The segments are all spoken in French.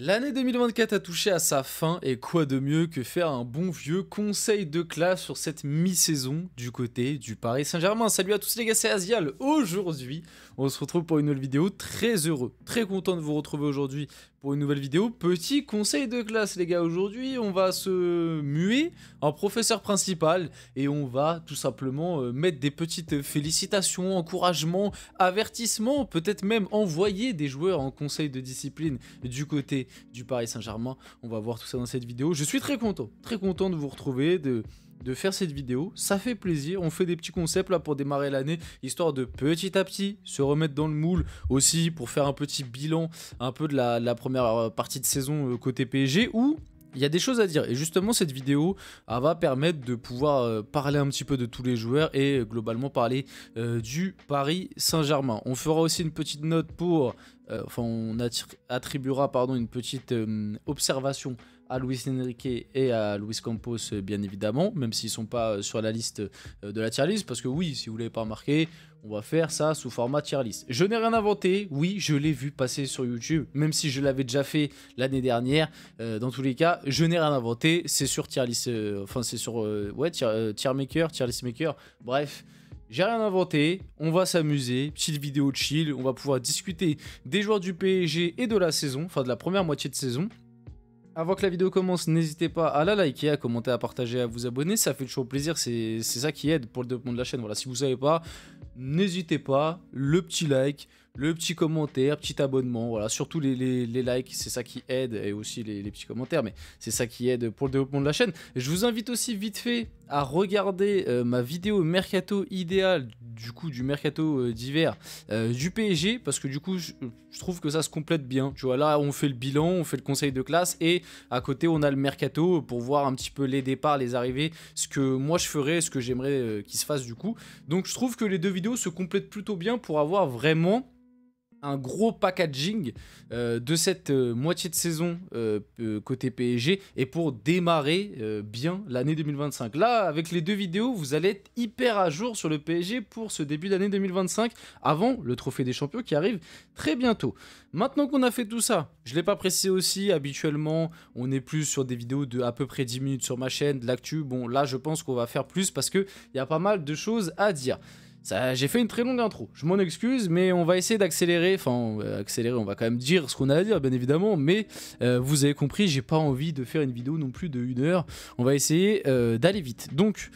L'année 2024 a touché à sa fin et quoi de mieux que faire un bon vieux conseil de classe sur cette mi-saison du côté du Paris Saint-Germain. Salut à tous les gars, c'est Azial. Aujourd'hui, on se retrouve pour une nouvelle vidéo. Très heureux, très content de vous retrouver aujourd'hui pour une nouvelle vidéo. Petit conseil de classe les gars, aujourd'hui on va se muer en professeur principal et on va tout simplement mettre des petites félicitations, encouragements, avertissements, peut-être même envoyer des joueurs en conseil de discipline du côté du Paris Saint-Germain. On va voir tout ça dans cette vidéo. Je suis très content de vous retrouver, de faire cette vidéo, ça fait plaisir, on fait des petits concepts là pour démarrer l'année, histoire de petit à petit se remettre dans le moule, aussi pour faire un petit bilan un peu de la première partie de saison côté PSG, où il y a des choses à dire, et justement cette vidéo va permettre de pouvoir parler un petit peu de tous les joueurs et globalement parler du Paris Saint-Germain. On fera aussi une petite note pour, on attribuera pardon, une petite observation à Luis Enrique et à Luis Campos bien évidemment, même s'ils ne sont pas sur la liste de la tier list, parce que oui, si vous ne l'avez pas remarqué, on va faire ça sous format tier list. Je n'ai rien inventé, oui, je l'ai vu passer sur YouTube, même si je l'avais déjà fait l'année dernière, dans tous les cas, je n'ai rien inventé, c'est sur tier list, c'est sur tier maker, tier list maker, bref. J'ai rien inventé, on va s'amuser, petite vidéo chill, on va pouvoir discuter des joueurs du PSG et de la saison, enfin de la première moitié de saison. Avant que la vidéo commence, n'hésitez pas à la liker, à commenter, à partager, à vous abonner, ça fait toujours plaisir, c'est ça qui aide pour le développement de la chaîne. Voilà, si vous savez pas, n'hésitez pas, le petit like, le petit commentaire, petit abonnement, voilà, surtout les likes, c'est ça qui aide, et aussi les petits commentaires, mais c'est ça qui aide pour le développement de la chaîne. Je vous invite aussi vite fait à regarder ma vidéo mercato idéal, du coup du mercato d'hiver du PSG, parce que du coup je trouve que ça se complète bien, tu vois, là on fait le bilan, on fait le conseil de classe, et à côté on a le mercato pour voir un petit peu les départs, les arrivées, ce que moi je ferais, ce que j'aimerais qu'il se fasse du coup. Donc je trouve que les deux vidéos se complètent plutôt bien pour avoir vraiment un gros packaging de cette moitié de saison côté PSG et pour démarrer bien l'année 2025. Là, avec les deux vidéos, vous allez être hyper à jour sur le PSG pour ce début d'année 2025 avant le Trophée des Champions qui arrive très bientôt. Maintenant qu'on a fait tout ça, je ne l'ai pas précisé aussi, habituellement, on est plus sur des vidéos de à peu près 10 minutes sur ma chaîne, de l'actu. Bon, là, je pense qu'on va faire plus parce qu'il y a pas mal de choses à dire. J'ai fait une très longue intro, je m'en excuse, mais on va essayer d'accélérer, on va quand même dire ce qu'on a à dire, bien évidemment, mais vous avez compris, j'ai pas envie de faire une vidéo non plus de 1 heure, on va essayer d'aller vite. Donc,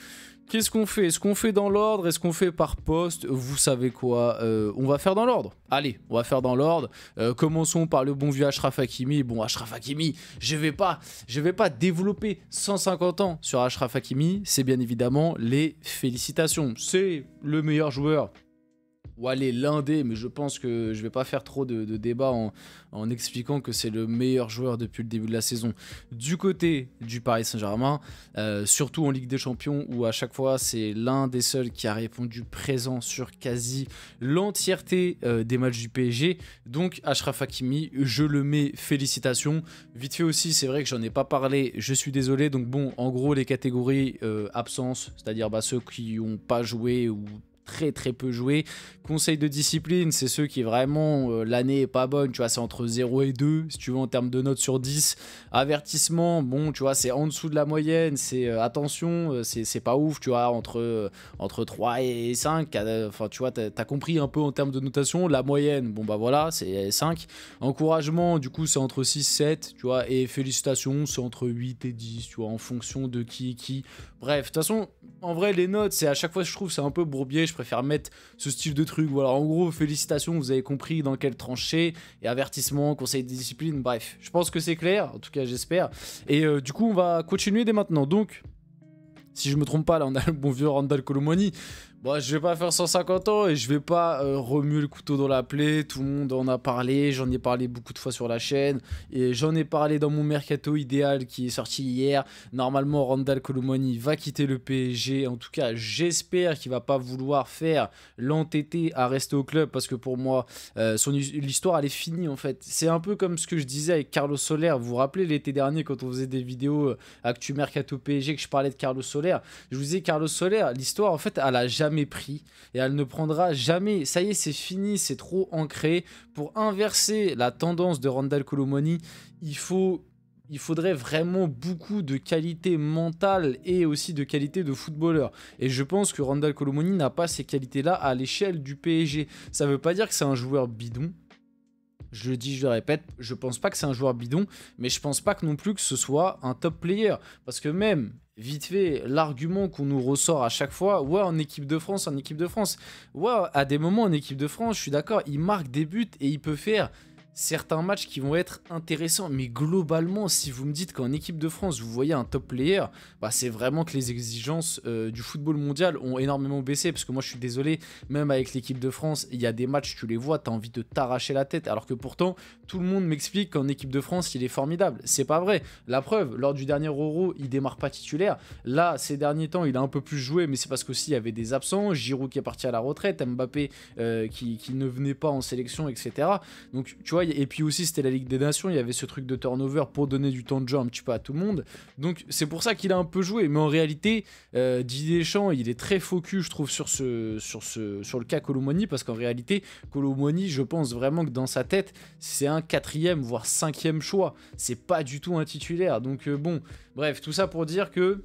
qu'est-ce qu'on fait? Est-ce qu'on fait dans l'ordre? Est-ce qu'on fait par poste? Vous savez quoi? On va faire dans l'ordre. Allez, on va faire dans l'ordre. Commençons par le bon vieux Achraf Hakimi. Bon, Achraf Hakimi, je vais pas développer 150 ans sur Achraf Hakimi. C'est bien évidemment les félicitations. C'est le meilleur joueur. Ou allez, l'un des, mais je pense que je vais pas faire trop de débat en expliquant que c'est le meilleur joueur depuis le début de la saison du côté du Paris Saint-Germain, surtout en Ligue des Champions où à chaque fois c'est l'un des seuls qui a répondu présent sur quasi l'entièreté des matchs du PSG. Donc Achraf Hakimi, je le mets, félicitations. Vite fait aussi, c'est vrai que j'en ai pas parlé, je suis désolé, donc bon, en gros les catégories absence, c'est-à-dire ceux qui n'ont pas joué ou très peu joué. Conseil de discipline, c'est ceux qui vraiment l'année est pas bonne, tu vois, c'est entre 0 et 2 si tu veux en termes de notes sur 10. Avertissement, bon, tu vois, c'est en dessous de la moyenne, c'est attention, c'est pas ouf, tu vois, entre 3 et 5, enfin tu vois, t'as compris un peu en termes de notation. La moyenne, bon bah voilà, c'est 5. Encouragement, du coup c'est entre 6 7, tu vois, et félicitations, c'est entre 8 et 10, tu vois, en fonction de qui est qui. Bref, de toute façon, en vrai les notes, c'est à chaque fois je trouve c'est un peu bourbier, je préfère mettre ce style de truc. Voilà, en gros, félicitations, vous avez compris dans quelle tranchée, et avertissement, conseil de discipline, bref. Je pense que c'est clair, en tout cas j'espère. Et du coup, on va continuer dès maintenant. Donc, si je me trompe pas, là on a le bon vieux Randal Kolo Muani. Bon, je vais pas faire 150 ans et je vais pas remuer le couteau dans la plaie. Tout le monde en a parlé, j'en ai parlé beaucoup de fois sur la chaîne. Et j'en ai parlé dans mon mercato idéal qui est sorti hier. Normalement, Randal Kolo Muani va quitter le PSG. En tout cas, j'espère qu'il va pas vouloir faire l'entêté à rester au club. Parce que pour moi, l'histoire elle est finie en fait. C'est un peu comme ce que je disais avec Carlos Soler. Vous vous rappelez l'été dernier quand on faisait des vidéos Actu Mercato PSG que je parlais de Carlos Soler. Je vous disais Carlos Soler, l'histoire en fait elle a jamais jamais pris et elle ne prendra jamais. Ça y est, c'est fini, c'est trop ancré. Pour inverser la tendance de Randal Kolo Muani, il faudrait vraiment beaucoup de qualité mentale et aussi de qualité de footballeur. Et je pense que Randal Kolo Muani n'a pas ces qualités-là à l'échelle du PSG. Ça ne veut pas dire que c'est un joueur bidon. Je le dis, je le répète, je pense pas que c'est un joueur bidon, mais je pense pas que non plus que ce soit un top player. Parce que même, vite fait, l'argument qu'on nous ressort à chaque fois, ouais, en équipe de France, ouais, à des moments en équipe de France, je suis d'accord, il marque des buts et il peut faire certains matchs qui vont être intéressants, mais globalement, si vous me dites qu'en équipe de France, vous voyez un top player, bah c'est vraiment que les exigences du football mondial ont énormément baissé, parce que moi je suis désolé, même avec l'équipe de France, il y a des matchs, tu les vois, tu as envie de t'arracher la tête, alors que pourtant, tout le monde m'explique qu'en équipe de France, il est formidable. C'est pas vrai. La preuve, lors du dernier Euro, il démarre pas titulaire. Là, ces derniers temps, il a un peu plus joué, mais c'est parce qu'aussi il y avait des absents, Giroud qui est parti à la retraite, Mbappé qui ne venait pas en sélection, etc. Donc, tu vois, et puis aussi c'était la Ligue des Nations, il y avait ce truc de turnover pour donner du temps de jeu un petit peu à tout le monde, donc c'est pour ça qu'il a un peu joué, mais en réalité Didier Deschamps il est très focus je trouve sur le cas Kolo Muani, parce qu'en réalité Kolo Muani, je pense vraiment que dans sa tête c'est un 4e voire 5e choix, c'est pas du tout un titulaire, donc bon, bref, tout ça pour dire que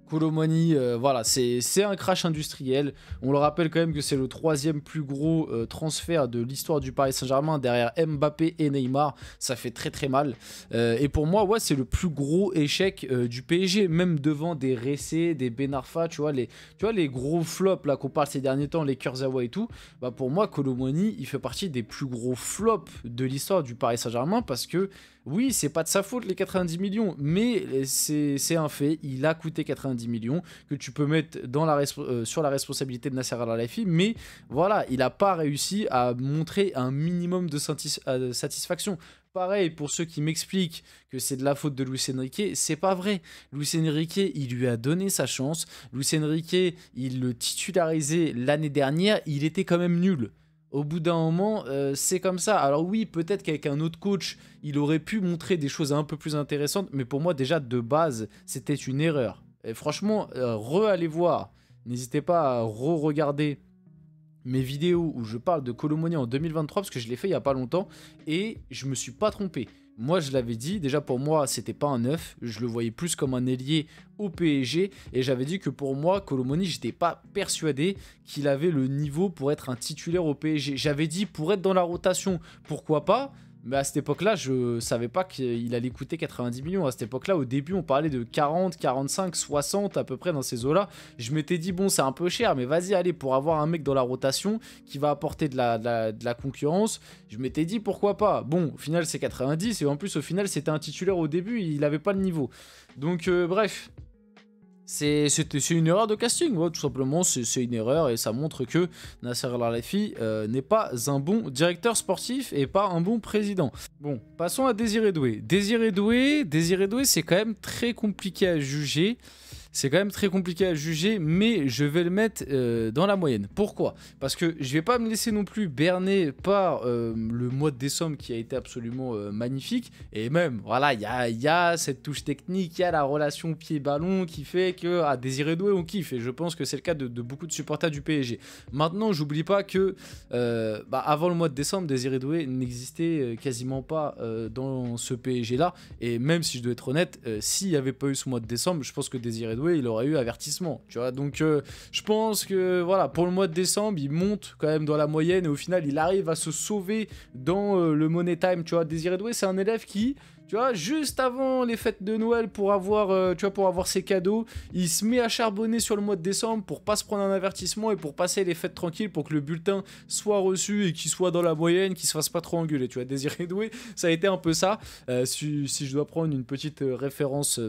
Kolo Muani, voilà, c'est un crash industriel. On le rappelle quand même que c'est le 3e plus gros transfert de l'histoire du Paris Saint-Germain derrière Mbappé et Neymar. Ça fait très très mal. Et pour moi, ouais, c'est le plus gros échec du PSG, même devant des Ressé, des Ben Arfa, tu vois les gros flops là qu'on parle ces derniers temps, les Kurzawa et tout. Bah pour moi, Kolo Muani, il fait partie des plus gros flops de l'histoire du Paris Saint-Germain, parce que oui, c'est pas de sa faute les 90 millions, mais c'est un fait, il a coûté 90 millions que tu peux mettre sur la responsabilité de Nasser Al-Khelaifi, mais voilà, il n'a pas réussi à montrer un minimum de satisfaction. Pareil, pour ceux qui m'expliquent que c'est de la faute de Luis Enrique, c'est pas vrai. Luis Enrique, il lui a donné sa chance. Luis Enrique, il le titularisait l'année dernière, il était quand même nul. Au bout d'un moment, c'est comme ça. Alors oui, peut-être qu'avec un autre coach, il aurait pu montrer des choses un peu plus intéressantes, mais pour moi, déjà, de base, c'était une erreur. Et franchement, allez voir. N'hésitez pas à re-regarder mes vidéos où je parle de Kolo Muani en 2023, parce que je l'ai fait il n'y a pas longtemps, et je me suis pas trompé. Moi, je l'avais dit, déjà pour moi, c'était pas un neuf, je le voyais plus comme un ailier au PSG, et j'avais dit que pour moi, Kolo Muani, j'étais pas persuadé qu'il avait le niveau pour être un titulaire au PSG. J'avais dit pour être dans la rotation, pourquoi pas, mais à cette époque-là, je savais pas qu'il allait coûter 90 millions. À cette époque-là, au début, on parlait de 40, 45, 60 à peu près dans ces eaux-là. Je m'étais dit, bon, c'est un peu cher, mais vas-y, allez, pour avoir un mec dans la rotation qui va apporter de la concurrence, je m'étais dit, pourquoi pas. Bon, au final, c'est 90, et en plus, au final, c'était un titulaire au début, il n'avait pas le niveau. Donc, bref... C'est une erreur de casting, ouais, tout simplement, c'est une erreur, et ça montre que Nasser Al-Khelaifi n'est pas un bon directeur sportif et pas un bon président. Bon, passons à Désiré Doué. Désiré Doué, c'est quand même très compliqué à juger. Mais je vais le mettre dans la moyenne. Pourquoi? Parce que je vais pas me laisser non plus berner par le mois de décembre qui a été absolument magnifique. Et même, voilà, il y a cette touche technique, il y a la relation pied-ballon qui fait que à Désiré Doué, on kiffe. Et je pense que c'est le cas de beaucoup de supporters du PSG. Maintenant, j'oublie pas que avant le mois de décembre, Désiré Doué n'existait quasiment pas dans ce PSG-là. Et même si je dois être honnête, s'il n'y avait pas eu ce mois de décembre, je pense que Désiré Doué, il aurait eu avertissement, tu vois. Donc je pense que voilà, pour le mois de décembre, il monte quand même dans la moyenne, et au final il arrive à se sauver dans le Money Time, tu vois. Désiré Doué, c'est un élève qui, tu vois, juste avant les fêtes de Noël, pour avoir ses cadeaux, il se met à charbonner sur le mois de décembre pour pas se prendre un avertissement et pour passer les fêtes tranquilles, pour que le bulletin soit reçu et qu'il soit dans la moyenne, qu'il se fasse pas trop engueuler, tu vois. Désiré Doué, ça a été un peu ça. Si je dois prendre une petite référence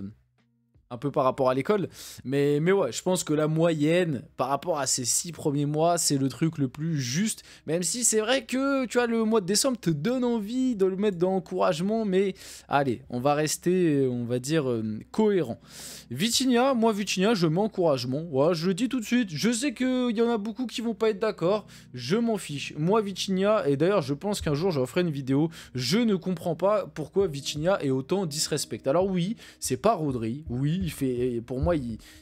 un peu par rapport à l'école, mais ouais, je pense que la moyenne par rapport à ces 6 premiers mois, c'est le truc le plus juste, même si c'est vrai que tu vois, le mois de décembre te donne envie de le mettre dans l'encouragement, mais allez, on va rester, on va dire, cohérent. Vitinha, je mets encouragement, ouais, je le dis tout de suite, je sais qu'il y en a beaucoup qui vont pas être d'accord, je m'en fiche, moi Vitinha, et d'ailleurs je pense qu'un jour j'en ferai une vidéo, je ne comprends pas pourquoi Vitinha est autant disrespect. Alors oui, c'est pas Rodri, oui, oui, pour moi,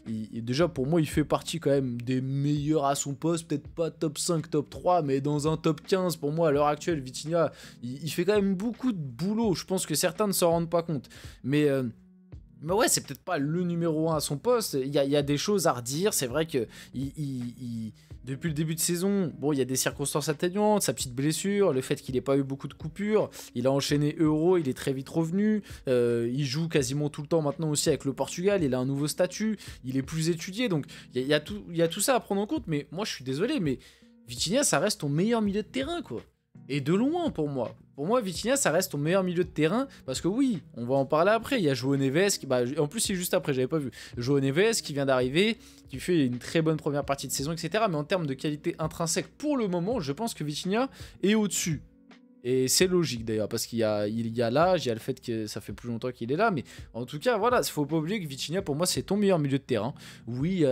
déjà, pour moi, il fait partie quand même des meilleurs à son poste, peut-être pas top 5, top 3, mais dans un top 15, pour moi, à l'heure actuelle, Vitinha, il fait quand même beaucoup de boulot. Je pense que certains ne s'en rendent pas compte. Mais ouais, c'est peut-être pas le numéro 1 à son poste. Il y a des choses à redire. C'est vrai que depuis le début de saison, bon, il y a des circonstances atténuantes, sa petite blessure, le fait qu'il n'ait pas eu beaucoup de coupures. Il a enchaîné Euro, il est très vite revenu. Il joue quasiment tout le temps maintenant aussi avec le Portugal. Il a un nouveau statut, il est plus étudié. Donc il y a tout ça à prendre en compte. Mais moi, je suis désolé, mais Vitinha, ça reste ton meilleur milieu de terrain, quoi. Et de loin pour moi. Pour moi, Vitinha, ça reste ton meilleur milieu de terrain. Parce que oui, on va en parler après. Il y a João Neves, en plus c'est juste après, j'avais pas vu. João Neves qui vient d'arriver, qui fait une très bonne première partie de saison, etc. Mais en termes de qualité intrinsèque, pour le moment, je pense que Vitinha est au-dessus. Et c'est logique d'ailleurs, parce qu'il y a l'âge, il y a le fait que ça fait plus longtemps qu'il est là, mais en tout cas, voilà, il faut pas oublier que Vitinha, pour moi, c'est ton meilleur milieu de terrain. Oui,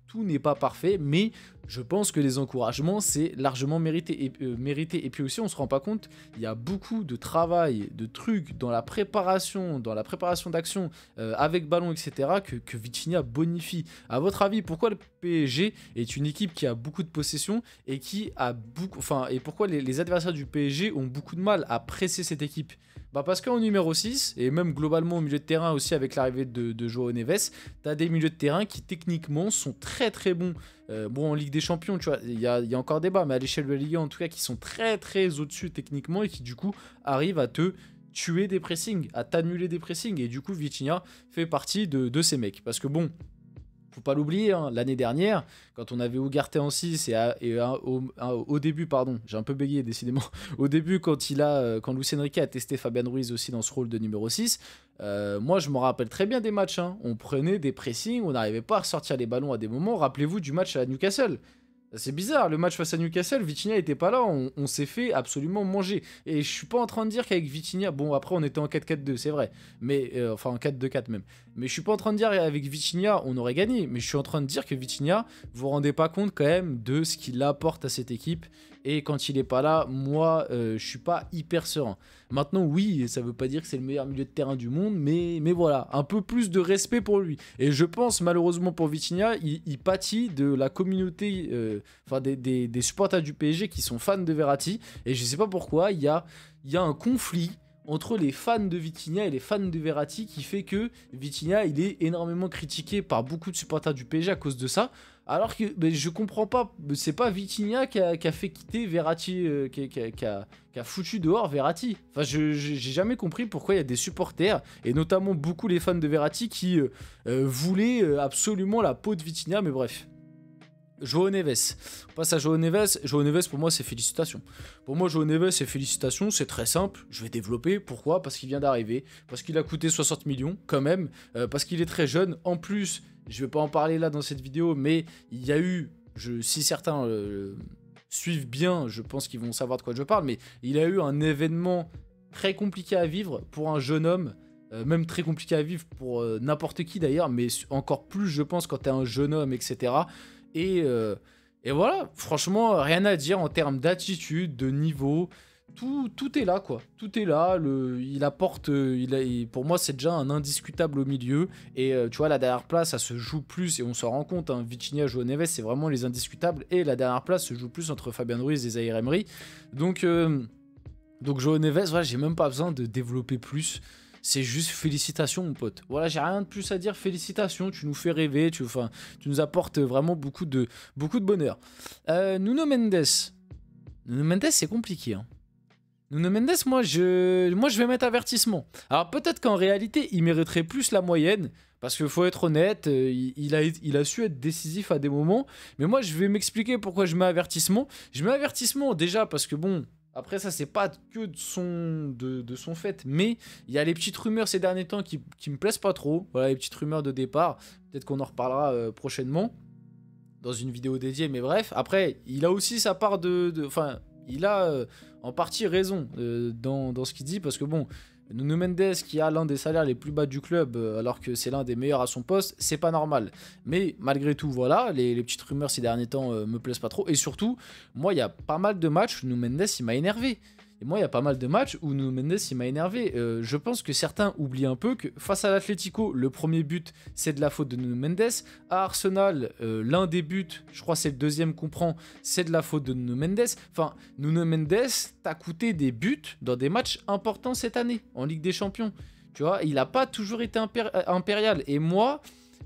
tout n'est pas parfait, mais je pense que les encouragements, c'est largement mérité. Et puis aussi, on se rend pas compte, il y a beaucoup de travail, de trucs dans la préparation d'action avec ballon, etc., que Vitinha bonifie. À votre avis, pourquoi le PSG est une équipe qui a beaucoup de possession et qui a et pourquoi les adversaires du PSG ont beaucoup de mal à presser cette équipe? Bah parce qu'en numéro 6, et même globalement au milieu de terrain aussi avec l'arrivée de João Neves, t'as des milieux de terrain qui techniquement sont très très bons. Bon, en Ligue des Champions, tu vois, il y a encore débat, mais à l'échelle de la Ligue 1 en tout cas, qui sont très très au-dessus techniquement et qui du coup arrivent à te tuer des pressings, à t'annuler des pressings. Et du coup, Vitinha fait partie de ces mecs. Parce que bon, faut pas l'oublier, hein, l'année dernière, quand on avait Ugarte en 6 au début, pardon, j'ai un peu bégayé décidément, au début quand Luis Enrique a testé Fabian Ruiz aussi dans ce rôle de numéro 6, moi je me rappelle très bien des matchs, hein. On prenait des pressings, on n'arrivait pas à ressortir les ballons à des moments, rappelez-vous du match à Newcastle. C'est bizarre, le match face à Newcastle, Vitinha était pas là, on s'est fait absolument manger. Et je suis pas en train de dire qu'avec Vitinha, bon après on était en 4-4-2, c'est vrai, mais enfin en 4-2-4 même. Mais je suis pas en train de dire qu'avec Vitinha on aurait gagné, mais je suis en train de dire que Vitinha, vous vous rendez pas compte quand même de ce qu'il apporte à cette équipe. Et quand il est pas là, moi je suis pas hyper serein. Maintenant oui, ça veut pas dire que c'est le meilleur milieu de terrain du monde, mais voilà, un peu plus de respect pour lui. Et je pense malheureusement pour Vitinha, il pâtit de la communauté, des supporters du PSG qui sont fans de Verratti. Et je sais pas pourquoi, il y a un conflit entre les fans de Vitinha et les fans de Verratti qui fait que Vitinha, il est énormément critiqué par beaucoup de supporters du PSG à cause de ça. Alors que je comprends pas, c'est pas Vitinha qui a fait quitter Verratti, qui a foutu dehors Verratti. Enfin, j'ai jamais compris pourquoi il y a des supporters, et notamment beaucoup les fans de Verratti, qui voulaient absolument la peau de Vitinha, mais bref. João Neves. On passe à João Neves. João Neves, pour moi, c'est félicitations. Pour moi, João Neves, c'est félicitations. C'est très simple. Je vais développer. Pourquoi? Parce qu'il vient d'arriver. Parce qu'il a coûté 60 millions, quand même. Parce qu'il est très jeune. En plus, je vais pas en parler là dans cette vidéo, mais il y a eu, si certains suivent bien, je pense qu'ils vont savoir de quoi je parle, mais il a eu un événement très compliqué à vivre pour un jeune homme. Même très compliqué à vivre pour n'importe qui d'ailleurs, mais encore plus, je pense, quand t'es un jeune homme, etc. Et voilà, franchement, rien à dire en termes d'attitude, de niveau, tout est là, quoi. Tout est là, il apporte, pour moi, c'est déjà un indiscutable au milieu. Et tu vois, la dernière place, ça se joue plus, et on s'en rend compte, hein, Vitinha, João Neves, c'est vraiment les indiscutables. Et la dernière place se joue plus entre Fabian Ruiz et Zaïre Emery. Donc João Neves, voilà, j'ai même pas besoin de développer plus. C'est juste félicitations, mon pote. Voilà, j'ai rien de plus à dire. Félicitations, tu nous fais rêver, tu nous apportes vraiment beaucoup de bonheur. Nuno Mendes. Nuno Mendes, c'est compliqué. Hein. Nuno Mendes, moi, je vais mettre avertissement. Alors, peut-être qu'en réalité, il mériterait plus la moyenne. Parce qu'il faut être honnête, il a su être décisif à des moments. Mais moi, je vais m'expliquer pourquoi je mets avertissement. Je mets avertissement déjà parce que, bon... Après ça, c'est pas que de son fait, mais il y a les petites rumeurs ces derniers temps qui me plaisent pas trop. Voilà, les petites rumeurs de départ. Peut-être qu'on en reparlera prochainement dans une vidéo dédiée, mais bref. Après, il a aussi sa part enfin, il a en partie raison dans ce qu'il dit, parce que bon, Nuno Mendes qui a l'un des salaires les plus bas du club alors que c'est l'un des meilleurs à son poste, c'est pas normal. Mais malgré tout, voilà, les petites rumeurs ces derniers temps me plaisent pas trop. Et surtout, moi, il y a pas mal de matchs, Nuno Mendes, il m'a énervé. Et moi, il y a pas mal de matchs où Nuno Mendes, il m'a énervé. Je pense que certains oublient un peu que face à l'Atlético, le premier but, c'est de la faute de Nuno Mendes. À Arsenal, l'un des buts, je crois que c'est le deuxième qu'on prend, c'est de la faute de Nuno Mendes. Enfin, Nuno Mendes t'a coûté des buts dans des matchs importants cette année, en Ligue des Champions. Tu vois, il n'a pas toujours été impérial. Et moi...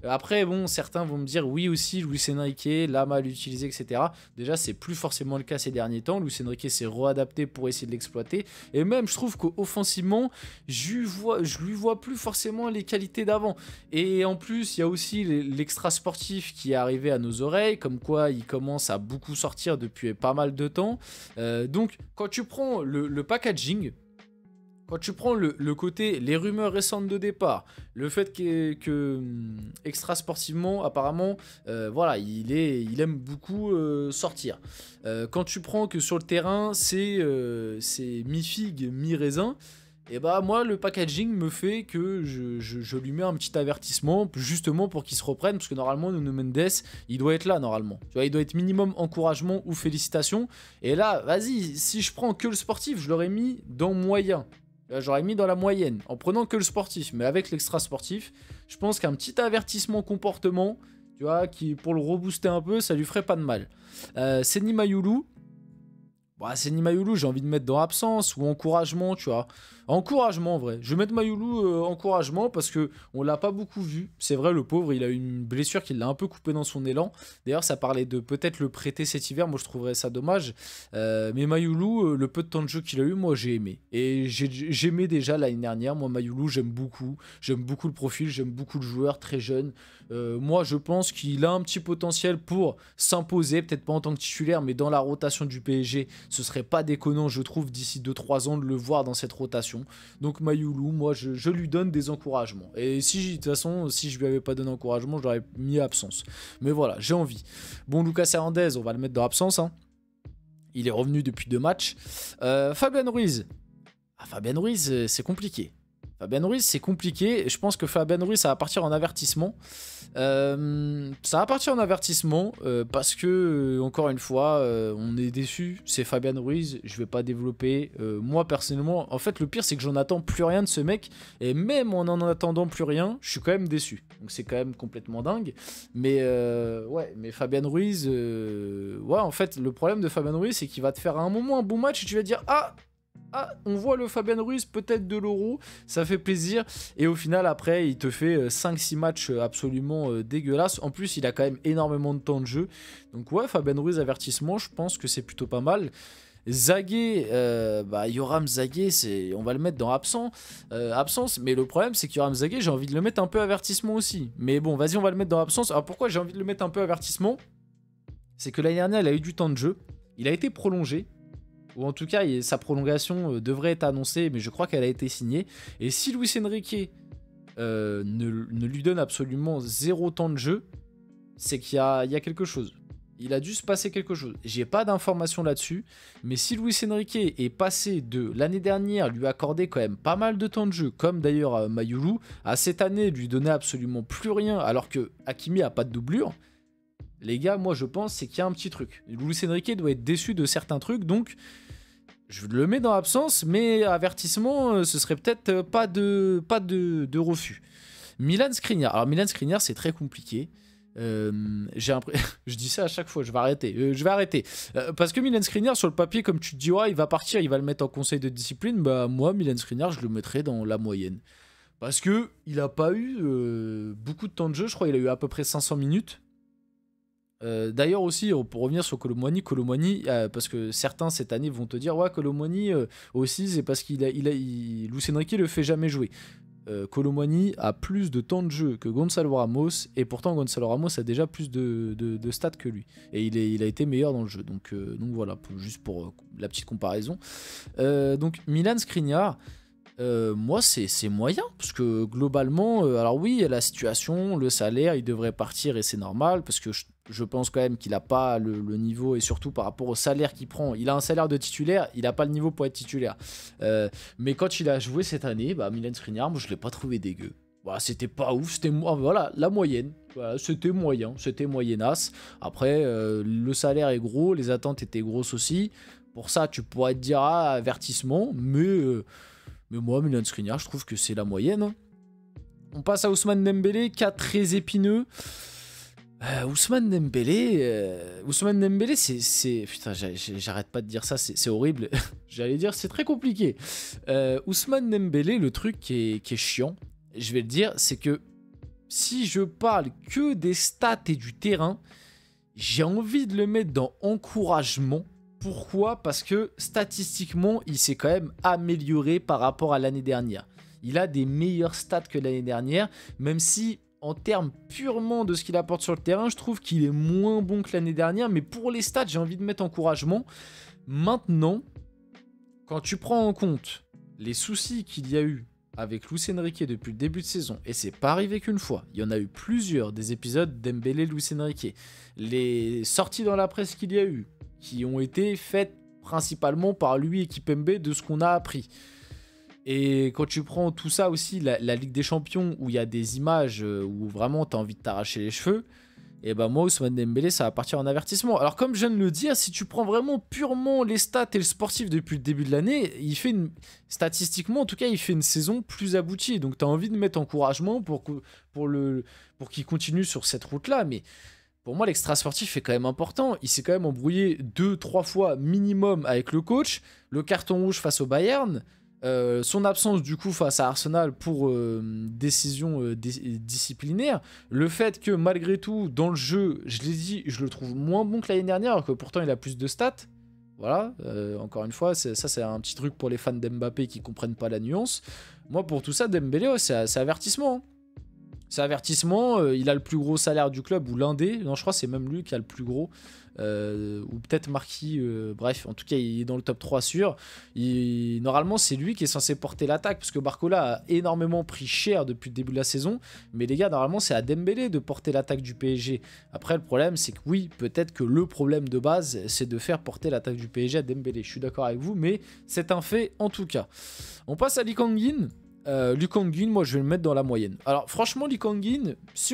Après, bon, certains vont me dire oui aussi, Luis Enrique l'a mal utilisé, etc. Déjà, c'est plus forcément le cas ces derniers temps. Luis Enrique s'est réadapté pour essayer de l'exploiter. Et même, je trouve qu'offensivement, je lui vois plus forcément les qualités d'avant. Et en plus, il y a aussi l'extra sportif qui est arrivé à nos oreilles, comme quoi il commence à beaucoup sortir depuis pas mal de temps. Donc, quand tu prends le packaging... Quand tu prends le côté, les rumeurs récentes de départ, le fait que extra sportivement, apparemment, voilà, il aime beaucoup sortir. Quand tu prends que sur le terrain, c'est mi-figue, mi-raisin, et bah moi, le packaging me fait que je lui mets un petit avertissement, justement pour qu'il se reprenne, parce que normalement, Nuno Mendes, il doit être là, normalement. Tu vois, il doit être minimum encouragement ou félicitations. Et là, vas-y, si je prends que le sportif, je l'aurais mis dans moyen. J'aurais mis dans la moyenne, en prenant que le sportif, mais avec l'extra sportif, je pense qu'un petit avertissement comportement, tu vois, qui pour le rebooster un peu, ça lui ferait pas de mal. Seny Mayulu, bah, Seny Mayulu, j'ai envie de mettre dans absence ou encouragement, tu vois. Encouragement, en vrai. Je vais mettre Mayulu encouragement parce que on l'a pas beaucoup vu. C'est vrai, le pauvre, il a eu une blessure qui l'a un peu coupé dans son élan. D'ailleurs, ça parlait de peut-être le prêter cet hiver. Moi, je trouverais ça dommage. Mais Mayulu, le peu de temps de jeu qu'il a eu, moi, j'ai aimé. Et j'aimais déjà l'année dernière. Moi, Mayulu, j'aime beaucoup. J'aime beaucoup le profil, j'aime beaucoup le joueur, très jeune. Moi, je pense qu'il a un petit potentiel pour s'imposer, peut-être pas en tant que titulaire, mais dans la rotation du PSG. Ce serait pas déconnant, je trouve, d'ici 2-3 ans de le voir dans cette rotation. Donc Mayulu, moi je lui donne des encouragements. Et si, de toute façon, si je lui avais pas donné encouragement, je l'aurais mis absence. Mais voilà, j'ai envie. Bon, Lucas Hernandez, on va le mettre dans absence. Hein. Il est revenu depuis 2 matchs. Fabian Ruiz. Ah, Fabian Ruiz, c'est compliqué. Fabian Ruiz, c'est compliqué. Je pense que Fabian Ruiz, ça va partir en avertissement. Ça va partir en avertissement parce que, encore une fois, on est déçu. C'est Fabian Ruiz, je vais pas développer. Moi, personnellement, en fait, le pire, c'est que j'en attends plus rien de ce mec. Et même en attendant plus rien, je suis quand même déçu. Donc, c'est quand même complètement dingue. Mais, ouais, mais Fabian Ruiz, ouais, en fait, le problème de Fabian Ruiz, c'est qu'il va te faire à un moment un bon match et tu vas te dire, ah, on voit le Fabian Ruiz peut-être de l'Euro, ça fait plaisir. Et au final, après, il te fait 5-6 matchs absolument dégueulasses. En plus, il a quand même énormément de temps de jeu. Donc ouais, Fabian Ruiz, avertissement, je pense que c'est plutôt pas mal. Zagué, Yoram Zagué, on va le mettre dans absence, mais le problème c'est que Yoram Zagué, j'ai envie de le mettre un peu avertissement aussi. Mais bon, vas-y, on va le mettre dans absence. Alors pourquoi j'ai envie de le mettre un peu avertissement? C'est que l'année dernière, il a eu du temps de jeu, il a été prolongé. Ou en tout cas, sa prolongation devrait être annoncée, mais je crois qu'elle a été signée. Et si Luis Enrique ne lui donne absolument 0 temps de jeu, c'est qu'il y a quelque chose. Il a dû se passer quelque chose. J'ai pas d'informations là-dessus, mais si Luis Enrique est passé de l'année dernière, lui accorder quand même pas mal de temps de jeu, comme d'ailleurs Mayulu, à cette année lui donner absolument plus rien, alors que Hakimi a pas de doublure, les gars, moi je pense c'est qu'il y a un petit truc. Luis Enrique doit être déçu de certains trucs, donc je le mets dans l'absence, mais avertissement, ce serait peut-être pas de refus. Milan Skriniar. Alors Milan Skriniar, c'est très compliqué. Je dis ça à chaque fois, je vais arrêter. Parce que Milan Skriniar, sur le papier, comme tu te dis, ouais, il va partir, il va le mettre en conseil de discipline. Bah moi, Milan Skriniar, je le mettrais dans la moyenne. Parce que il a pas eu beaucoup de temps de jeu, je crois qu'il a eu à peu près 500 minutes. D'ailleurs aussi, pour revenir sur Kolo Muani, parce que certains cette année vont te dire ouais, Kolo Muani aussi c'est parce Luis Enrique le fait jamais jouer. Kolo Muani a plus de temps de jeu que Gonçalo Ramos et pourtant Gonçalo Ramos a déjà plus de stats que lui et il a été meilleur dans le jeu, donc voilà, juste pour la petite comparaison. Donc Milan Skriniar, moi c'est moyen parce que globalement alors oui, la situation, le salaire, il devrait partir et c'est normal parce que je pense quand même qu'il n'a pas le niveau, et surtout par rapport au salaire qu'il prend. Il a un salaire de titulaire, il n'a pas le niveau pour être titulaire. Mais quand il a joué cette année, Milan Skriniar, moi je ne l'ai pas trouvé dégueu. Voilà, c'était pas ouf, c'était voilà, la moyenne. Voilà, c'était moyen, c'était moyennasse. Après, le salaire est gros, les attentes étaient grosses aussi. Pour ça, tu pourrais te dire, ah, avertissement, mais moi, Milan Skriniar, je trouve que c'est la moyenne. Hein. On passe à Ousmane Dembélé, cas très épineux. Ousmane Dembélé, c'est... Putain, j'arrête pas de dire ça, c'est horrible. J'allais dire, c'est très compliqué. Ousmane Dembélé, le truc qui est chiant, je vais le dire, c'est que si je parle que des stats et du terrain, j'ai envie de le mettre dans encouragement. Pourquoi? Parce que statistiquement, il s'est quand même amélioré par rapport à l'année dernière. Il a des meilleures stats que l'année dernière, même si en termes purement de ce qu'il apporte sur le terrain, je trouve qu'il est moins bon que l'année dernière. Mais pour les stats, j'ai envie de mettre encouragement. Maintenant, quand tu prends en compte les soucis qu'il y a eu avec Luis Enrique depuis le début de saison, et c'est pas arrivé qu'une fois, il y en a eu plusieurs des épisodes Dembélé-Luis Enrique, les sorties dans la presse qu'il y a eu, qui ont été faites principalement par lui et Kipembe de ce qu'on a appris. Et quand tu prends tout ça aussi, la Ligue des Champions, où il y a des images où vraiment tu as envie de t'arracher les cheveux, et ben moi, Ousmane Dembélé, ça va partir en avertissement. Alors comme je viens de le dire, si tu prends vraiment purement les stats et le sportif depuis le début de l'année, statistiquement en tout cas, il fait une saison plus aboutie. Donc tu as envie de mettre encouragement pour qu'il continue sur cette route-là. Mais pour moi, l'extra sportif est quand même important. Il s'est quand même embrouillé 2-3 fois minimum avec le coach. Le carton rouge face au Bayern. Son absence du coup face à Arsenal pour décision disciplinaire, le fait que malgré tout dans le jeu, je l'ai dit, je le trouve moins bon que l'année dernière, alors que pourtant il a plus de stats. Voilà, encore une fois, ça c'est un petit truc pour les fans d'Mbappé qui comprennent pas la nuance. Moi pour tout ça, Dembélé, c'est avertissement. Hein. C'est avertissement, il a le plus gros salaire du club, ou l'un des, non je crois que c'est même lui qui a le plus gros, ou peut-être Marquis, bref, en tout cas il est dans le top 3 sûr. Normalement c'est lui qui est censé porter l'attaque, parce que Barcola a énormément pris cher depuis le début de la saison, mais les gars, normalement c'est à Dembélé de porter l'attaque du PSG. Après le problème c'est que oui, peut-être que le problème de base c'est de faire porter l'attaque du PSG à Dembélé, je suis d'accord avec vous, mais c'est un fait en tout cas. On passe à Lee Kang-in. Lee Kang-in, moi je vais le mettre dans la moyenne. Alors franchement, Lee Kang-in, si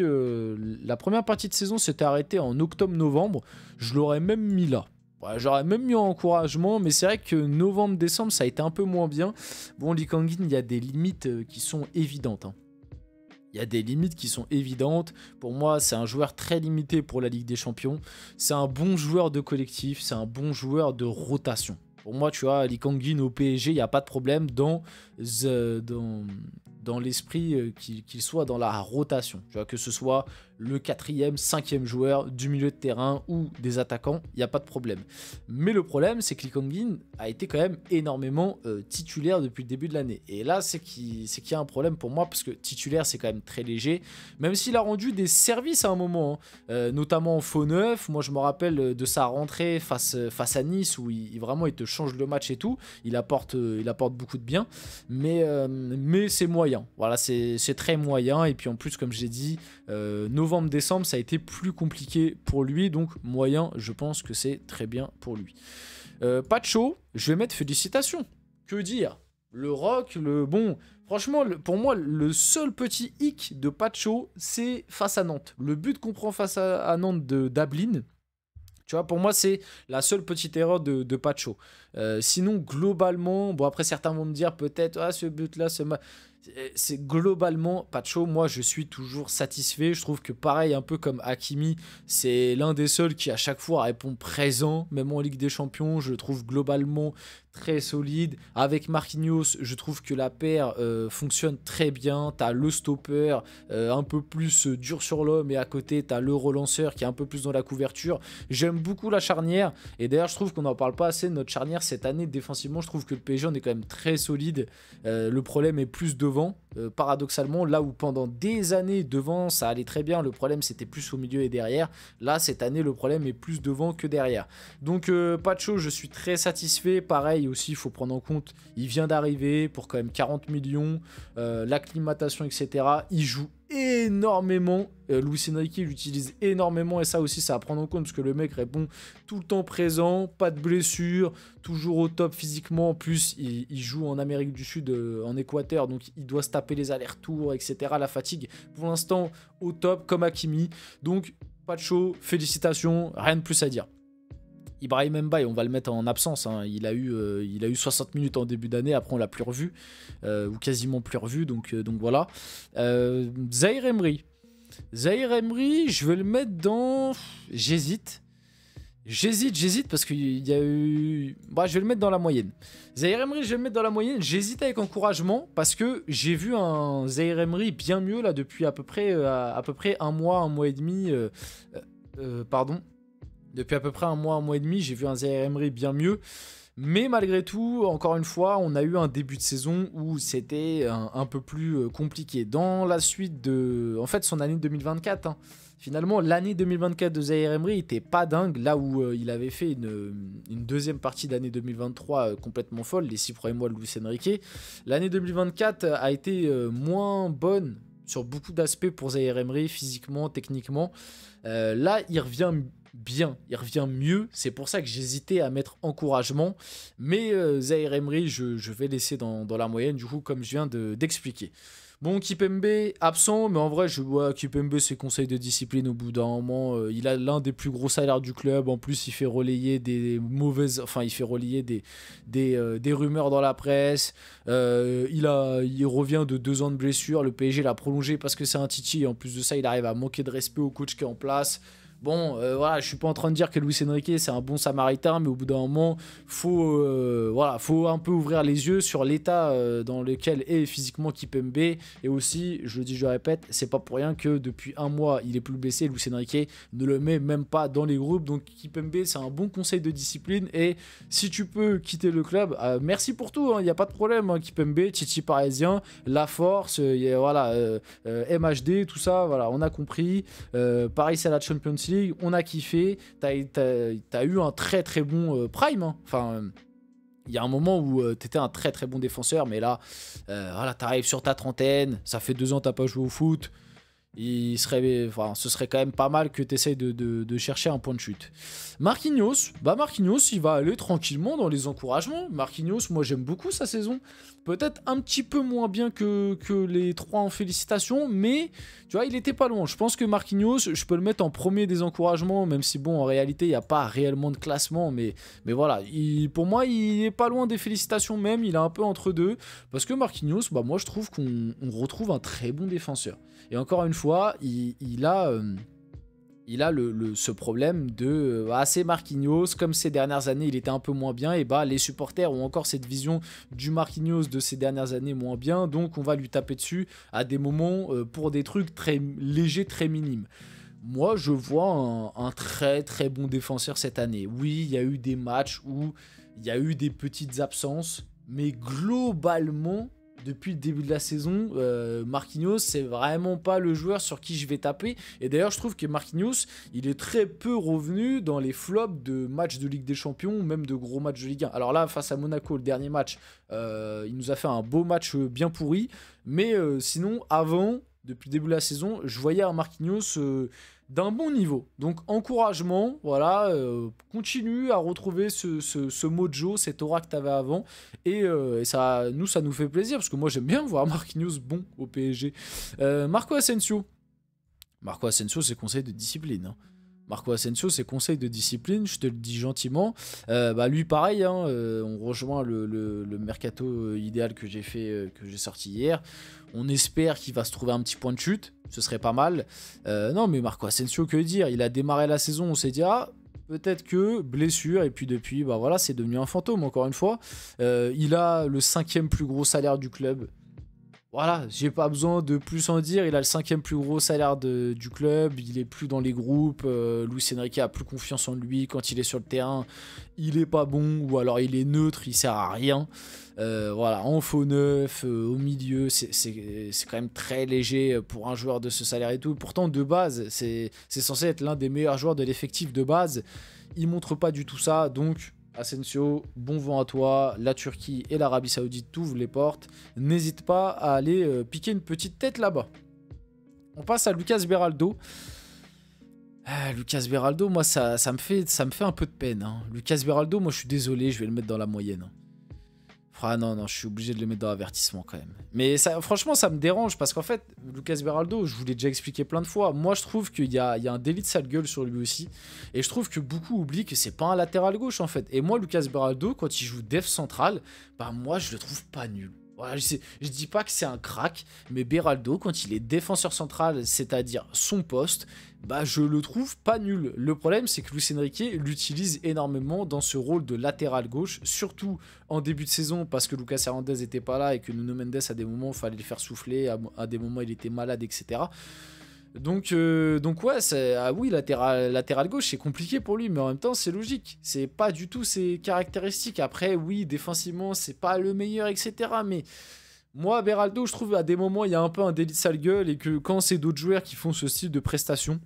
la première partie de saison s'était arrêtée en octobre-novembre, je l'aurais même mis là. Ouais, j'aurais même mis en encouragement, mais c'est vrai que novembre-décembre ça a été un peu moins bien. Bon, Lee Kang-in, il y a des limites qui sont évidentes. Hein. Il y a des limites qui sont évidentes. Pour moi, c'est un joueur très limité pour la Ligue des Champions. C'est un bon joueur de collectif, c'est un bon joueur de rotation. Pour moi, tu vois, Lee Kang-in au PSG, il n'y a pas de problème dans l'esprit qu'il soit dans la rotation. Tu vois, que ce soit le 4e, 5e joueur du milieu de terrain ou des attaquants, il n'y a pas de problème. Mais le problème, c'est que Lee Kang-in a été quand même énormément titulaire depuis le début de l'année. Et là, c'est qu'il y a un problème pour moi, parce que titulaire, c'est quand même très léger, même s'il a rendu des services à un moment, hein, notamment en faux neuf. Moi, je me rappelle de sa rentrée face à Nice, où il te change le match et tout. Il apporte beaucoup de bien, mais c'est moyen. Voilà, c'est très moyen. Et puis en plus, comme j'ai dit, novembre-décembre, ça a été plus compliqué pour lui, donc moyen, je pense que c'est très bien pour lui. Pacho, je vais mettre félicitations. Que dire? Le rock, bon, franchement, pour moi, le seul petit hic de Pacho, c'est face à Nantes. Le but qu'on prend face à Nantes de Dablin, tu vois, pour moi, c'est la seule petite erreur de Pacho. Sinon, globalement, bon, après, certains vont me dire peut-être, ah, ce but-là, c'est globalement, Pacho, moi, je suis toujours satisfait. Je trouve que pareil, un peu comme Hakimi, c'est l'un des seuls qui, à chaque fois, répond présent, même en Ligue des Champions. Je le trouve globalement très solide. Avec Marquinhos, je trouve que la paire fonctionne très bien. T'as le stopper un peu plus dur sur l'homme, et à côté, t'as le relanceur qui est un peu plus dans la couverture. J'aime beaucoup la charnière, et d'ailleurs, je trouve qu'on n'en parle pas assez de notre charnière cette année. Défensivement, je trouve que le PSG, on est quand même très solide. Le problème est plus devant. Paradoxalement, là où pendant des années devant ça allait très bien, le problème c'était plus au milieu et derrière. Là cette année le problème est plus devant que derrière. Donc Pacho, je suis très satisfait. Pareil aussi, il faut prendre en compte, il vient d'arriver pour quand même 40 millions, l'acclimatation etc. Il joue énormément, Luis Enrique l'utilise énormément, et ça aussi ça à prendre en compte, parce que le mec répond tout le temps présent, pas de blessure, toujours au top physiquement. En plus il joue en Amérique du Sud, en Équateur, donc il doit se taper les allers-retours etc. La fatigue pour l'instant au top, comme Hakimi. Donc Pacho, félicitations, rien de plus à dire. Ibrahim Mbaye, on va le mettre en absence. Hein. Il a eu 60 minutes en début d'année. Après, on l'a plus revu. Ou quasiment plus revu. Donc voilà. Zahir Emery. Zahir Emery, je vais le mettre dans... J'hésite parce qu'il y a eu... Bah, je vais le mettre dans la moyenne. Zahir Emery, je vais le mettre dans la moyenne. J'hésite avec encouragement parce que j'ai vu un Zahir Emery bien mieux là depuis à peu près un mois et demi. Pardon. Depuis à peu près un mois et demi, j'ai vu un Zahir Emery bien mieux. Mais malgré tout, encore une fois, on a eu un début de saison où c'était un peu plus compliqué. Dans la suite de... En fait, son année 2024, hein. Finalement, l'année 2024 de Zahir Emery n'était pas dingue, là où il avait fait une deuxième partie d'année 2023 complètement folle, les 6 premiers mois de Luis Enrique. L'année 2024 a été moins bonne sur beaucoup d'aspects pour Zahir Emery, physiquement, techniquement. Là, il revient bien, il revient mieux. C'est pour ça que j'hésitais à mettre encouragement. Mais Zahir Emery, je vais laisser dans la moyenne, du coup, comme je viens d'expliquer. Bon, Kipembe, absent, mais en vrai, je vois Kipembe, ses conseils de discipline au bout d'un moment. Il a l'un des plus gros salaires du club. En plus, il fait relayer des mauvaises... Enfin, il fait relayer des rumeurs dans la presse. Il revient de 2 ans de blessure. Le PSG l'a prolongé parce que c'est un Titi. Et en plus de ça, il arrive à manquer de respect au coach qui est en place. Bon, voilà, je suis pas en train de dire que Luis Enrique c'est un bon samaritain, mais au bout d'un moment, faut un peu ouvrir les yeux sur l'état dans lequel est physiquement Kipembe. Et aussi, je le dis, je le répète, c'est pas pour rien que depuis un mois, il est plus blessé. Luis Enrique ne le met même pas dans les groupes. Donc Kipembe, c'est un bon conseil de discipline. Et si tu peux quitter le club, merci pour tout, il n'y a pas de problème. Hein, Kipembe, Titi parisien, la force, MHD, tout ça, voilà, on a compris. Paris, c'est la Champions League. On a kiffé, t'as eu un très très bon prime, hein. Enfin, il y a un moment où t'étais un très très bon défenseur, mais là, voilà, t'arrives sur ta trentaine, ça fait 2 ans que t'as pas joué au foot. Ce serait quand même pas mal que tu essayes de chercher un point de chute. Marquinhos, il va aller tranquillement dans les encouragements. Marquinhos, moi j'aime beaucoup sa saison. Peut-être un petit peu moins bien que les 3 en félicitations, mais tu vois, il était pas loin. Je pense que Marquinhos, je peux le mettre en premier des encouragements, même si bon, en réalité, il n'y a pas réellement de classement, mais voilà, pour moi, il est pas loin des félicitations même, il est un peu entre deux, parce que Marquinhos, moi je trouve qu'on retrouve un très bon défenseur. Et encore une fois, il a ce problème de c'est Marquinhos, comme ces dernières années il était un peu moins bien, et les supporters ont encore cette vision du Marquinhos de ces dernières années moins bien, donc on va lui taper dessus à des moments pour des trucs très légers, très minimes. Moi je vois un très très bon défenseur cette année. Oui, il y a eu des matchs où il y a eu des petites absences, mais globalement depuis le début de la saison, Marquinhos, c'est vraiment pas le joueur sur qui je vais taper. Et d'ailleurs, je trouve que Marquinhos, il est très peu revenu dans les flops de matchs de Ligue des Champions, ou même de gros matchs de Ligue 1. Alors là, face à Monaco, le dernier match, il nous a fait un beau match bien pourri. Mais sinon, avant, depuis le début de la saison, je voyais un Marquinhos d'un bon niveau. Donc encouragement, voilà, continue à retrouver ce mojo, cette aura que tu avais avant, et ça nous fait plaisir, parce que moi j'aime bien voir Marquinhos bon au PSG. Marco Asensio, c'est conseil de discipline, hein. Marco Asensio, c'est conseil de discipline, je te le dis gentiment. Lui, pareil, hein, on rejoint le mercato idéal que j'ai fait, que j'ai sorti hier. On espère qu'il va se trouver un petit point de chute, ce serait pas mal. Non, mais Marco Asensio, que dire, il a démarré la saison, on s'est dit, peut-être que blessure, et puis depuis, c'est devenu un fantôme, encore une fois. Il a le 5e plus gros salaire du club. Voilà, j'ai pas besoin de plus en dire, il a le 5e plus gros salaire du club, il est plus dans les groupes, Luis Enrique a plus confiance en lui quand il est sur le terrain, il est pas bon, ou alors il est neutre, il sert à rien. En faux neuf, au milieu, c'est quand même très léger pour un joueur de ce salaire et tout. Pourtant, de base, c'est censé être l'un des meilleurs joueurs de l'effectif de base. Il montre pas du tout ça, donc Asensio, bon vent à toi. La Turquie et l'Arabie Saoudite t'ouvrent les portes. N'hésite pas à aller piquer une petite tête là-bas. On passe à Lucas Beraldo. Lucas Beraldo, moi ça me fait un peu de peine, hein. Lucas Beraldo, moi je suis désolé, je vais le mettre dans la moyenne. Ah non, non, je suis obligé de le mettre dans l'avertissement quand même. Mais ça, franchement, ça me dérange parce qu'en fait, Lucas Beraldo, je vous l'ai déjà expliqué plein de fois, moi je trouve qu'il y a un délit de sale gueule sur lui aussi. Et je trouve que beaucoup oublient que c'est pas un latéral gauche en fait. Et moi, Lucas Beraldo, quand il joue def central, bah moi je le trouve pas nul. Voilà, je dis pas que c'est un crack, mais Beraldo, quand il est défenseur central, c'est-à-dire son poste, bah je le trouve pas nul. Le problème, c'est que Luis Enrique l'utilise énormément dans ce rôle de latéral gauche, surtout en début de saison, parce que Lucas Hernandez était pas là et que Nuno Mendes, à des moments, il fallait le faire souffler, à des moments, il était malade, etc. Donc ouais, ah oui, latéral gauche, c'est compliqué pour lui, mais en même temps, c'est logique. C'est pas du tout ses caractéristiques. Après, oui, défensivement, c'est pas le meilleur, etc. Mais moi, Beraldo, je trouve à des moments, il y a un peu un délit de sale gueule et que quand c'est d'autres joueurs qui font ce style de prestation,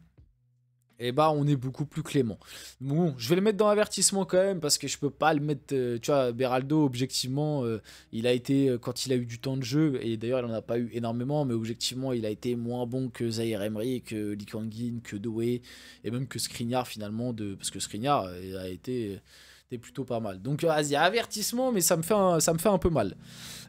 et bah on est beaucoup plus clément. Bon, je vais le mettre dans l'avertissement quand même parce que je peux pas le mettre, tu vois, Beraldo objectivement, il a été, quand il a eu du temps de jeu, et d'ailleurs il en a pas eu énormément, mais objectivement il a été moins bon que Zaïre Emery, que Lee Kang-in, que Doué, et même que Skriniar finalement, parce que Skriniar a été plutôt pas mal. Donc vas-y, avertissement, mais ça me fait un peu mal.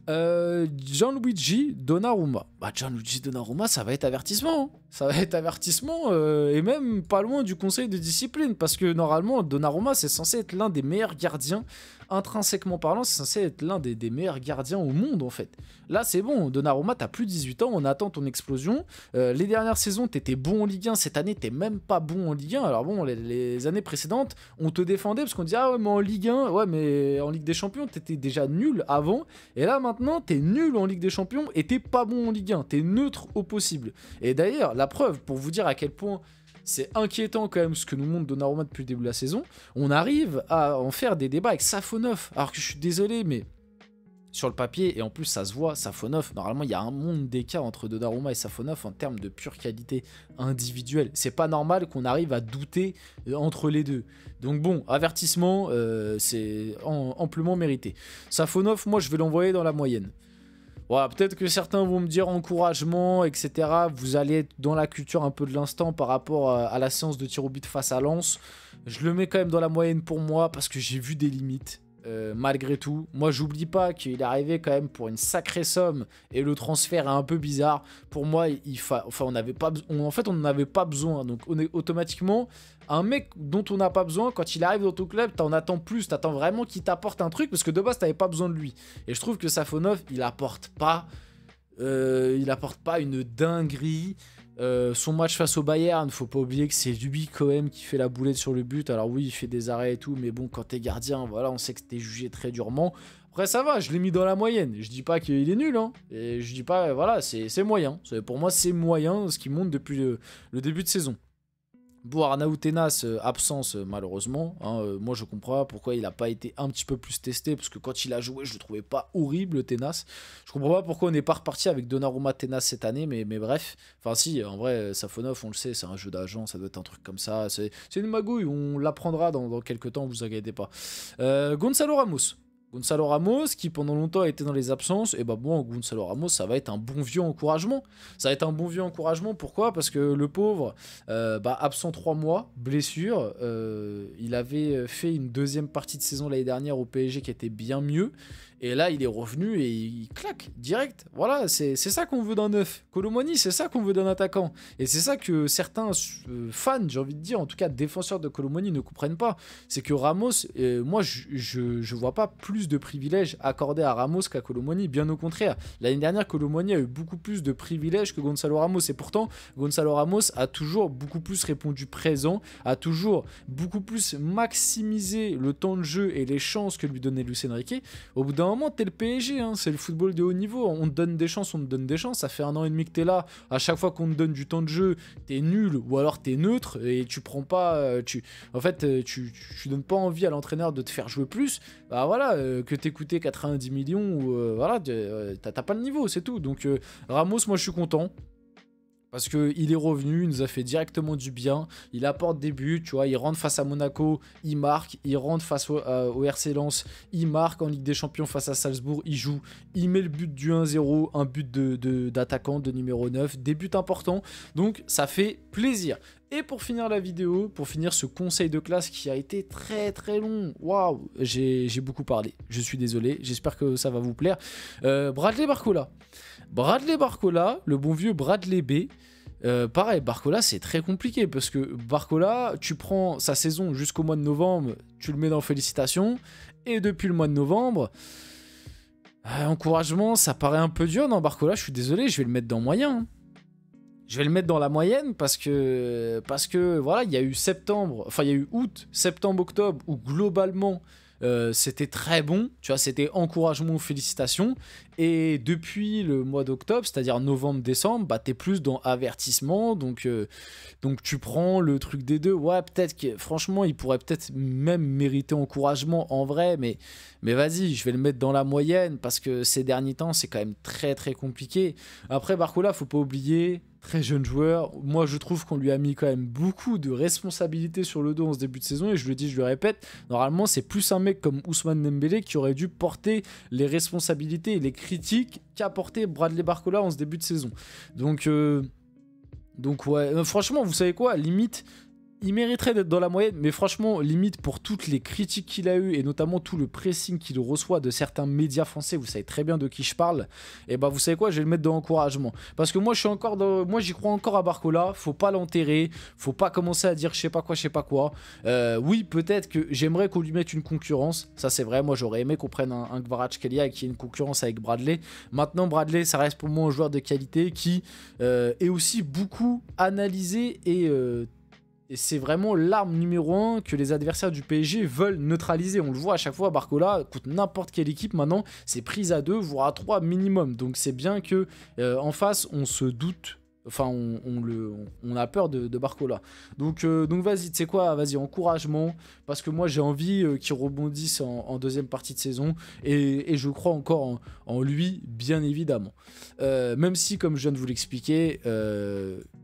Gianluigi Donnarumma. Bah, Gianluigi Donnarumma, ça va être avertissement. Hein. Ça va être avertissement et même pas loin du conseil de discipline parce que normalement, Donnarumma, c'est censé être l'un des meilleurs gardiens. Intrinsèquement parlant, c'est censé être l'un des meilleurs gardiens au monde en fait. Là, c'est bon. Donnarumma, t'as plus de 18 ans, on attend ton explosion. Les dernières saisons, t'étais bon en Ligue 1. Cette année, t'es même pas bon en Ligue 1. Alors bon, les années précédentes, on te défendait parce qu'on disait ah ouais, mais en Ligue 1, ouais, mais en Ligue des Champions, t'étais déjà nul avant. Et là, maintenant, t'es nul en Ligue des Champions et t'es pas bon en Ligue 1. T'es neutre au possible. Et d'ailleurs, la preuve, pour vous dire à quel point c'est inquiétant quand même ce que nous montre Donnarumma depuis le début de la saison, on arrive à en faire des débats avec Safonov. Alors que je suis désolé, mais sur le papier, et en plus ça se voit, Safonov, normalement il y a un monde d'écart entre Donnarumma et Safonov en termes de pure qualité individuelle. C'est pas normal qu'on arrive à douter entre les deux. Donc bon, avertissement, c'est amplement mérité. Safonov, moi je vais l'envoyer dans la moyenne. Voilà, peut-être que certains vont me dire encouragement, etc. Vous allez être dans la culture un peu de l'instant par rapport à la séance de tir au but face à Lens. Je le mets quand même dans la moyenne pour moi parce que j'ai vu des limites. Malgré tout, moi j'oublie pas qu'il est arrivé quand même pour une sacrée somme et le transfert est un peu bizarre. Pour moi, on n'avait pas, en fait, on n'en avait pas besoin. Donc automatiquement, un mec dont on n'a pas besoin, quand il arrive dans ton club, t'en attends plus, t'attends vraiment qu'il t'apporte un truc parce que de base t'avais pas besoin de lui. Et je trouve que Safonov, il apporte pas une dinguerie. Son match face au Bayern, faut pas oublier que c'est lui quand même qui fait la boulette sur le but. Alors oui, il fait des arrêts et tout, mais bon, quand t'es gardien, voilà, on sait que t'es jugé très durement. Après ça va, je l'ai mis dans la moyenne. Je dis pas qu'il est nul, hein. Et je dis pas, voilà, c'est moyen. Pour moi, c'est moyen ce qui monte depuis le début de saison. Bon, Arnaud Tenas, absence malheureusement. Hein, moi, je comprends pas pourquoi il n'a pas été un petit peu plus testé, parce que quand il a joué, je le trouvais pas horrible, Tenas. Je comprends pas pourquoi on n'est pas reparti avec Donnarumma Tenas cette année, mais bref. Enfin, si, en vrai, Safonov, on le sait, c'est un jeu d'agent, ça doit être un truc comme ça. C'est une magouille, on l'apprendra dans quelques temps, vous inquiétez pas. Gonzalo Ramos. Gonzalo Ramos, qui pendant longtemps a été dans les absences, et bah bon, Gonzalo Ramos, ça va être un bon vieux encouragement. Ça va être un bon vieux encouragement, pourquoi? Parce que le pauvre, absent 3 mois, blessure, il avait fait une deuxième partie de saison l'année dernière au PSG qui était bien mieux, et là il est revenu et il claque, direct. Voilà, c'est ça qu'on veut d'un neuf. Kolo Muani, c'est ça qu'on veut d'un attaquant. Et c'est ça que certains fans, j'ai envie de dire, en tout cas défenseurs de Kolo Muani ne comprennent pas. C'est que Ramos, moi je vois pas plus de privilèges accordés à Ramos qu'à Kolo Muani, bien au contraire. L'année dernière, Kolo Muani a eu beaucoup plus de privilèges que Gonzalo Ramos, et pourtant Gonzalo Ramos a toujours beaucoup plus répondu présent, a toujours beaucoup plus maximisé le temps de jeu et les chances que lui donnait Luis Enrique. Au bout d'un moment, t'es le PSG, hein, c'est le football de haut niveau, on te donne des chances, ça fait 1 an et demi que t'es là, à chaque fois qu'on te donne du temps de jeu, t'es nul ou alors t'es neutre et tu prends pas, tu donnes pas envie à l'entraîneur de te faire jouer plus, bah voilà, que t'aies coûté 90 millions ou voilà, t'as pas le niveau, c'est tout. Donc Ramos, moi je suis content. Parce qu'il est revenu, il nous a fait directement du bien, il apporte des buts, tu vois, il rentre face à Monaco, il marque, il rentre face au RC Lens, il marque en Ligue des Champions face à Salzbourg, il joue, il met le but du 1-0, un but d'attaquant de numéro 9, des buts importants, donc ça fait plaisir. Et pour finir la vidéo, pour finir ce conseil de classe qui a été très très long, waouh, j'ai beaucoup parlé, je suis désolé, j'espère que ça va vous plaire. Bradley Barcola. Bradley Barcola, le bon vieux Bradley B. Pareil, Barcola c'est très compliqué parce que Barcola, tu prends sa saison jusqu'au mois de novembre, tu le mets dans félicitations, et depuis le mois de novembre, encouragement, ça paraît un peu dur. Non, Barcola, je suis désolé, je vais le mettre dans moyen. Je vais le mettre dans la moyenne parce que voilà, il y a eu septembre, enfin il y a eu août, septembre, octobre où globalement c'était très bon, tu vois, c'était encouragement, félicitations. Et depuis le mois d'octobre, c'est-à-dire novembre, décembre, bah t'es plus dans avertissement, donc tu prends le truc des deux. Ouais, peut-être que franchement, il pourrait peut-être même mériter encouragement en vrai, mais vas-y, je vais le mettre dans la moyenne parce que ces derniers temps, c'est quand même très très compliqué. Après, Barcola, faut pas oublier. Très jeune joueur, moi je trouve qu'on lui a mis quand même beaucoup de responsabilités sur le dos en ce début de saison et je le dis, je le répète, normalement c'est plus un mec comme Ousmane Dembélé qui aurait dû porter les responsabilités et les critiques qu'a porté Bradley Barcola en ce début de saison. Donc ouais, franchement vous savez quoi, limite il mériterait d'être dans la moyenne, mais franchement, limite pour toutes les critiques qu'il a eues et notamment tout le pressing qu'il reçoit de certains médias français, vous savez très bien de qui je parle, et bah vous savez quoi, je vais le mettre dans encouragement. Parce que moi j'y crois encore à Barcola, faut pas l'enterrer, faut pas commencer à dire je sais pas quoi. Oui, peut-être que j'aimerais qu'on lui mette une concurrence, ça c'est vrai, moi j'aurais aimé qu'on prenne un Kvaratskhelia et qu'il y ait une concurrence avec Bradley. Maintenant Bradley, ça reste pour moi un joueur de qualité qui est aussi beaucoup analysé et c'est vraiment l'arme numéro 1 que les adversaires du PSG veulent neutraliser. On le voit à chaque fois, Barcola, contre n'importe quelle équipe maintenant, c'est prise à 2, voire à 3 minimum. Donc c'est bien que en face, on se doute, enfin on a peur de Barcola. Donc vas-y, tu sais quoi, vas-y, encouragement, parce que moi j'ai envie qu'il rebondisse en deuxième partie de saison, et je crois encore en lui, bien évidemment. Même si, comme je viens de vous l'expliquer,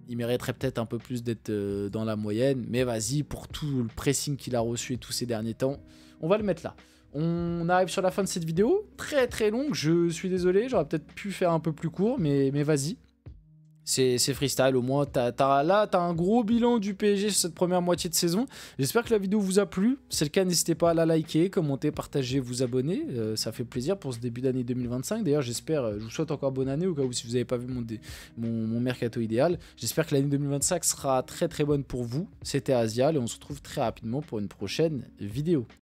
il mériterait peut-être un peu plus d'être dans la moyenne, mais vas-y, pour tout le pressing qu'il a reçu et tous ces derniers temps, on va le mettre là. On arrive sur la fin de cette vidéo, très très longue, je suis désolé, j'aurais peut-être pu faire un peu plus court, mais vas-y. C'est freestyle, au moins là t'as un gros bilan du PSG sur cette première moitié de saison. J'espère que la vidéo vous a plu. Si c'est le cas, n'hésitez pas à la liker, commenter, partager, vous abonner, ça fait plaisir pour ce début d'année 2025. D'ailleurs j'espère, je vous souhaite encore bonne année au cas où si vous n'avez pas vu mon mercato idéal. J'espère que l'année 2025 sera très très bonne pour vous. C'était Asial et on se retrouve très rapidement pour une prochaine vidéo.